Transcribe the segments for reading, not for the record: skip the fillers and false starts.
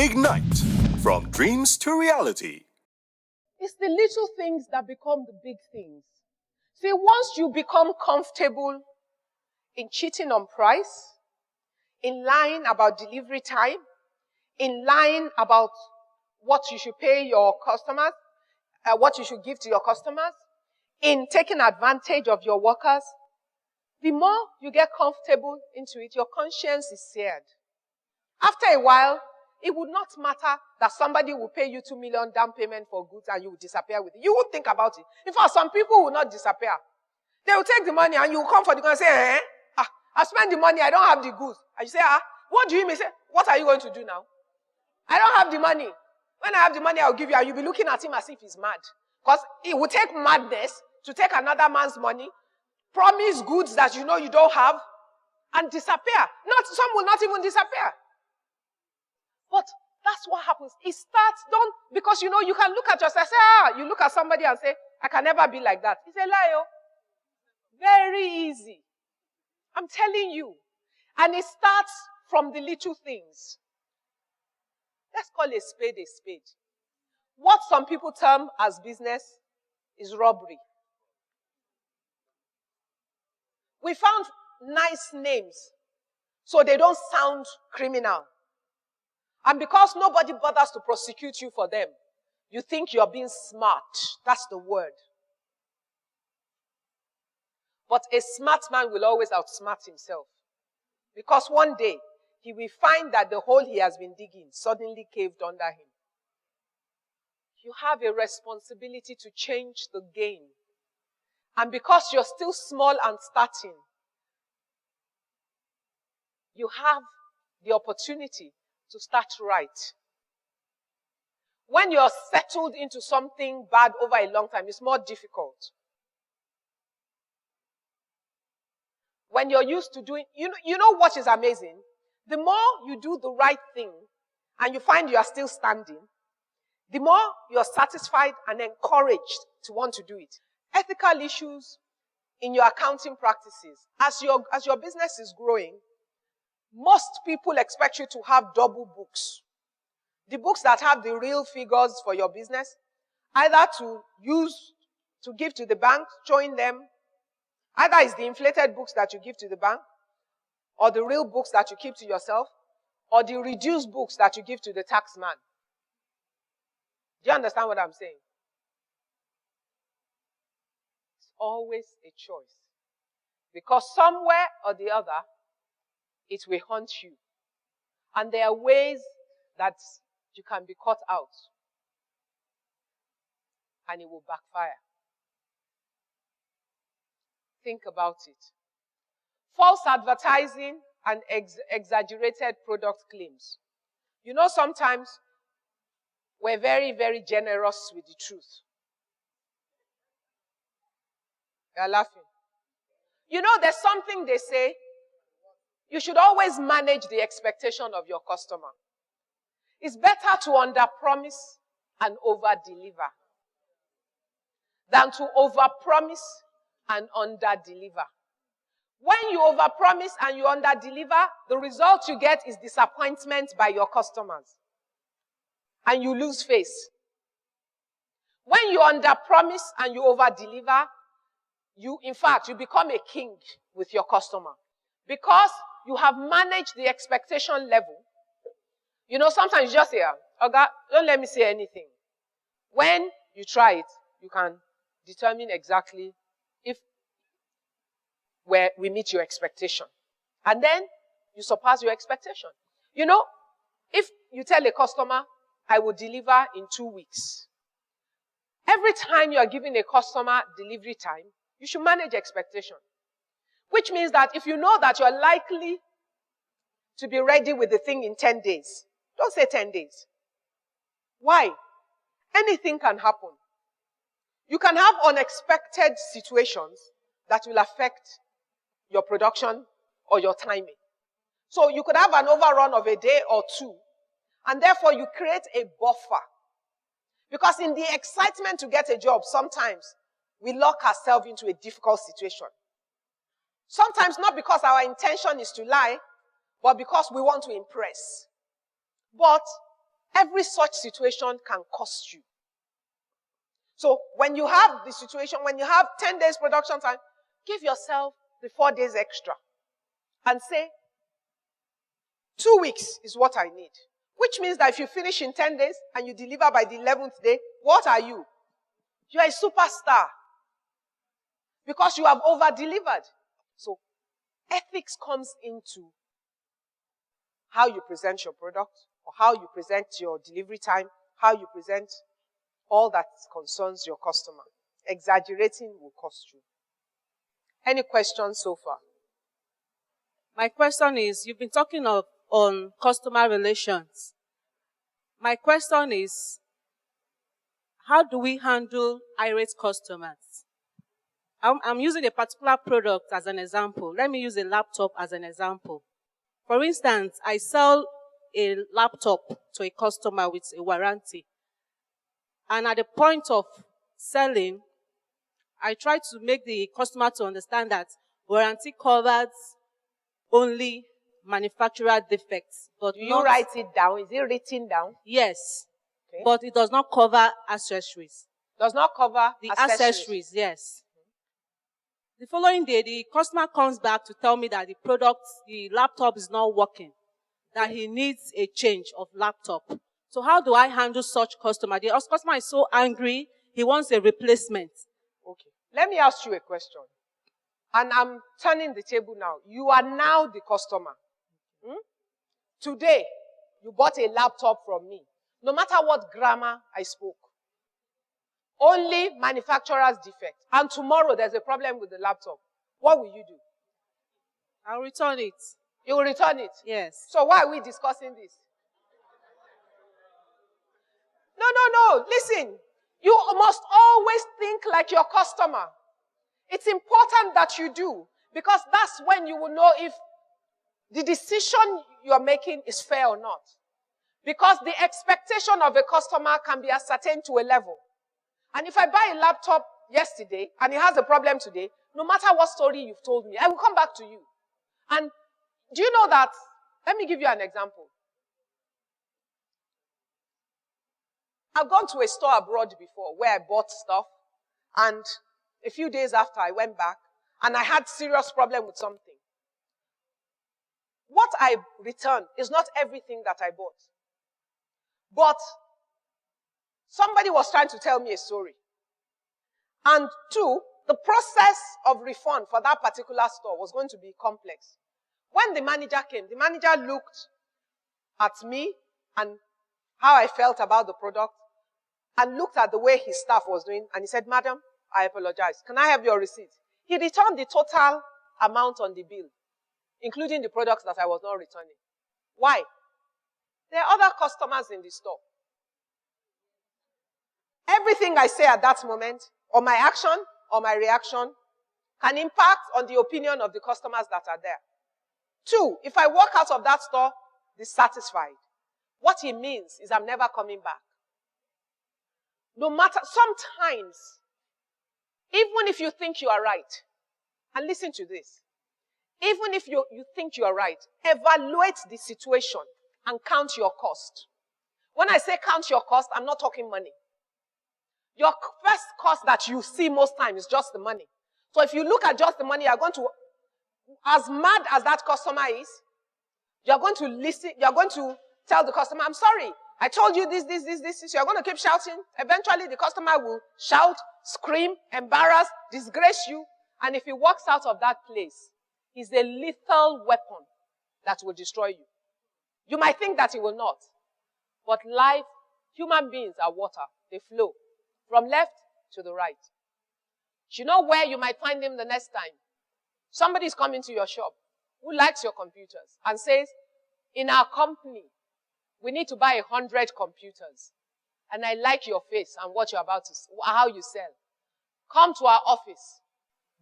Ignite. From dreams to reality. It's the little things that become the big things. See, once you become comfortable in cheating on price, in lying about delivery time, in lying about what you should pay your customers, what you should give to your customers, in taking advantage of your workers, the more you get comfortable into it, your conscience is seared. After a while, it would not matter that somebody will pay you 2 million down payment for goods and you will disappear with it. You won't think about it. In fact, some people will not disappear. They will take the money and you will come for the goods and say, I spent the money, I don't have the goods. And you say, what do you mean? Say, what are you going to do now? I don't have the money. When I have the money, I'll give you. And you'll be looking at him as if he's mad. Because it will take madness to take another man's money, promise goods that you know you don't have, and disappear. Some will not even disappear. But that's what happens. It starts, because you can look at yourself, say, you look at somebody and say, I can never be like that. It's a lie, Very easy. I'm telling you. And it starts from the little things. Let's call a spade a spade. What some people term as business is robbery. We found nice names so they don't sound criminal. And because nobody bothers to prosecute you for them, you think you're being smart. That's the word. But a smart man will always outsmart himself. Because one day, he will find that the hole he has been digging suddenly caved under him. You have a responsibility to change the game. And because you're still small and starting, you have the opportunity to start right. When you're settled into something bad over a long time, it's more difficult. When you're used to doing, you know what is amazing? The more you do the right thing and you find you are still standing, the more you're satisfied and encouraged to want to do it. Ethical issues in your accounting practices. As your business is growing, most people expect you to have double books. The books that have the real figures for your business, either to give to the bank, showing them, either it's the inflated books that you give to the bank, or the real books that you keep to yourself, or the reduced books that you give to the tax man. Do you understand what I'm saying? It's always a choice. Because somewhere or the other, it will haunt you. And there are ways that you can be caught out. And it will backfire. Think about it. False advertising and exaggerated product claims. Sometimes we're very, very generous with the truth. You're laughing. There's something they say. You should always manage the expectation of your customer. It's better to under-promise and over-deliver than to over-promise and under-deliver. When you over-promise and you under-deliver, the result you get is disappointment by your customers. And you lose face. When you under-promise and you over-deliver, you become a king with your customer. Because you have managed the expectation level. Sometimes you just say, Oga, don't let me say anything. When you try it, you can determine exactly if we meet your expectation. And then you surpass your expectation. If you tell a customer, I will deliver in 2 weeks. Every time you are giving a customer delivery time, you should manage expectation. Which means that if you know that you're likely to be ready with the thing in 10 days, don't say 10 days. Why? Anything can happen. You can have unexpected situations that will affect your production or your timing. So you could have an overrun of a day or two, and therefore you create a buffer. Because in the excitement to get a job, sometimes we lock ourselves into a difficult situation. Sometimes not because our intention is to lie, but because we want to impress. But Every such situation can cost you. So when you have the situation, when you have 10 days production time, give yourself the 4 days extra and say, 2 weeks is what I need. Which means that if you finish in 10 days and you deliver by the 11th day, what are you? You are a superstar. Because you have over-delivered. So ethics comes into how you present your product, or how you present your delivery time, how you present all that concerns your customer. Exaggerating will cost you. Any questions so far? My question is, you've been talking on customer relations. My question is, how do we handle irate customers? I'm using a particular product as an example. Let me use a laptop as an example. For instance, I sell a laptop to a customer with a warranty. And at the point of selling, I try to make the customer to understand that warranty covers only manufacturer defects. But do you write it down? Is it written down? Yes. Okay. But it does not cover accessories. Does not cover the accessories, yes. The following day, the customer comes back to tell me that the laptop is not working, that he needs a change of laptop. So how do I handle such customer? The customer is so angry, he wants a replacement. Okay. Let me ask you a question. And I'm turning the table now. You are now the customer. Today, you bought a laptop from me. No matter what grammar I spoke. Only manufacturer's defect. And tomorrow there's a problem with the laptop. What will you do? I'll return it. You will return it? Yes. So why are we discussing this? No. Listen. You must always think like your customer. It's important that you do. Because that's when you will know if the decision you're making is fair or not. Because the expectation of a customer can be ascertained to a level. And if I buy a laptop yesterday and it has a problem today, no matter what story you've told me, I will come back to you. And do you know that? Let me give you an example. I've gone to a store abroad before where I bought stuff, and a few days after I went back and I had serious problem with something. What I returned is not everything that I bought. But somebody was trying to tell me a story. And 2, the process of refund for that particular store was going to be complex. When the manager came, the manager looked at me and how I felt about the product and looked at the way his staff was doing, and he said, "Madam, I apologize. Can I have your receipt?" He returned the total amount on the bill, including the products that I was not returning. Why? There are other customers in the store. Everything I say at that moment, or my action, or my reaction, can impact on the opinion of the customers that are there. 2, if I walk out of that store dissatisfied, what it means is I'm never coming back. No matter, sometimes, even if you think you are right, and listen to this, even if you think you are right, evaluate the situation and count your cost. When I say count your cost, I'm not talking money. Your first cost that you see most times is just the money. So if you look at just the money, you're going to, as mad as that customer is, you're going to listen, you're going to tell the customer, "I'm sorry, I told you this. You're going to keep shouting. Eventually the customer will shout, scream, embarrass, disgrace you. And if he walks out of that place, he's a lethal weapon that will destroy you. You might think that he will not. But life, human beings are water. They flow from left to the right. Do you know where you might find him the next time? Somebody is coming to your shop who likes your computers and says, "In our company, we need to buy 100 computers. And I like your face and what you're about to, how you sell. Come to our office.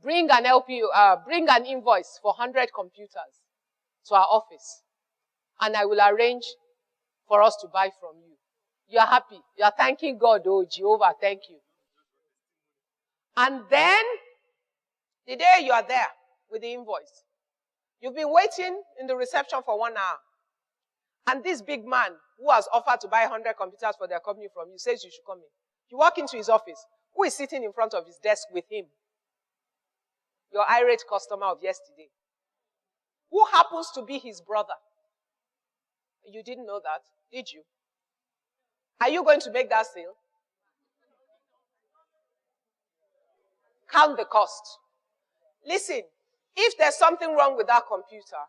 Bring an bring an invoice for 100 computers to our office. And I will arrange for us to buy from you." You are happy. You are thanking God. "Oh, Jehovah, thank you." And then, the day you are there with the invoice, you've been waiting in the reception for 1 hour. And this big man who has offered to buy 100 computers for their company from you says you should come in. You walk into his office. Who is sitting in front of his desk with him? Your irate customer of yesterday. Who happens to be his brother? You didn't know that, did you? Are you going to make that sale? Count the cost. Listen, if there's something wrong with that computer,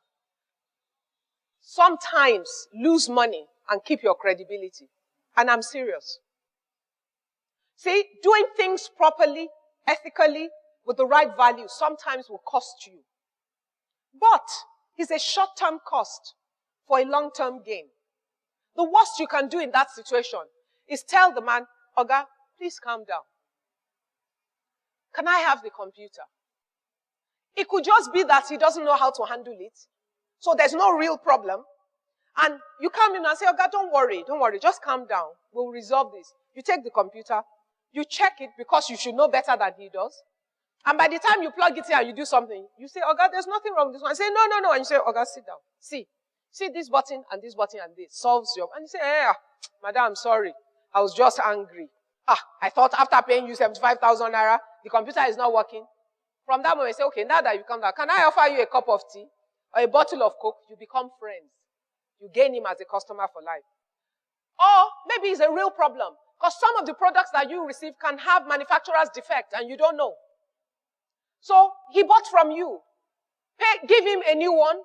sometimes lose money and keep your credibility. And I'm serious. See, doing things properly, ethically, with the right value sometimes will cost you. But it's a short-term cost for a long-term gain. The worst you can do in that situation is tell the man, Oga, please calm down. Can I have the computer? It could just be that he doesn't know how to handle it. So there's no real problem. And you come in and say, Oga, don't worry, just calm down. We'll resolve this. You take the computer, you check it because you should know better than he does. And by the time you plug it in and you do something, you say, Oga, there's nothing wrong with this one. I say, no. And you say, Oga, sit down. See this button and this button and this solves your... And you say, madam, I'm sorry. I was just angry. I thought after paying you 75,000 naira, the computer is not working. From that moment, you say, okay, now that you come down, can I offer you a cup of tea or a bottle of Coke? You become friends. You gain him as a customer for life. Or maybe it's a real problem. Because some of the products that you receive can have manufacturer's defect and you don't know. So he bought from you. Give him a new one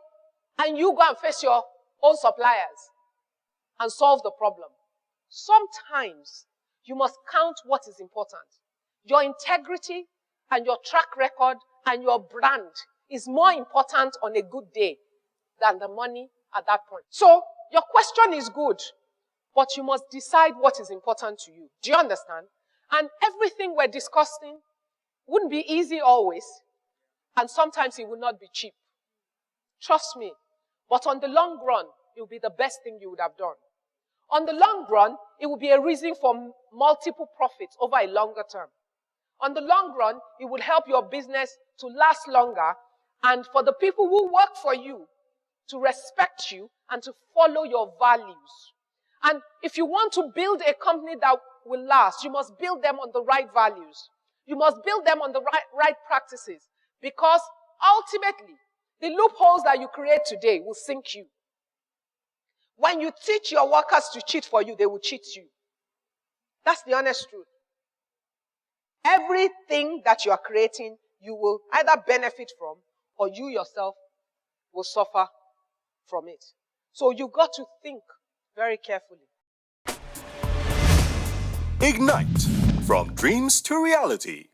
and you go and face your own suppliers and solve the problem. Sometimes you must count what is important. Your integrity and your track record and your brand is more important on a good day than the money at that point. So your question is good, but you must decide what is important to you. Do you understand? And everything we're discussing wouldn't be easy always, and sometimes it would not be cheap. Trust me. But on the long run, it will be the best thing you would have done. On the long run, it will be a reason for multiple profits over a longer term. On the long run, it will help your business to last longer and for the people who work for you to respect you and to follow your values. And if you want to build a company that will last, you must build them on the right values. You must build them on the right practices, because ultimately, the loopholes that you create today will sink you. When you teach your workers to cheat for you, they will cheat you. That's the honest truth. Everything that you are creating, you will either benefit from or you yourself will suffer from it. So you've got to think very carefully. Ignite, from dreams to reality.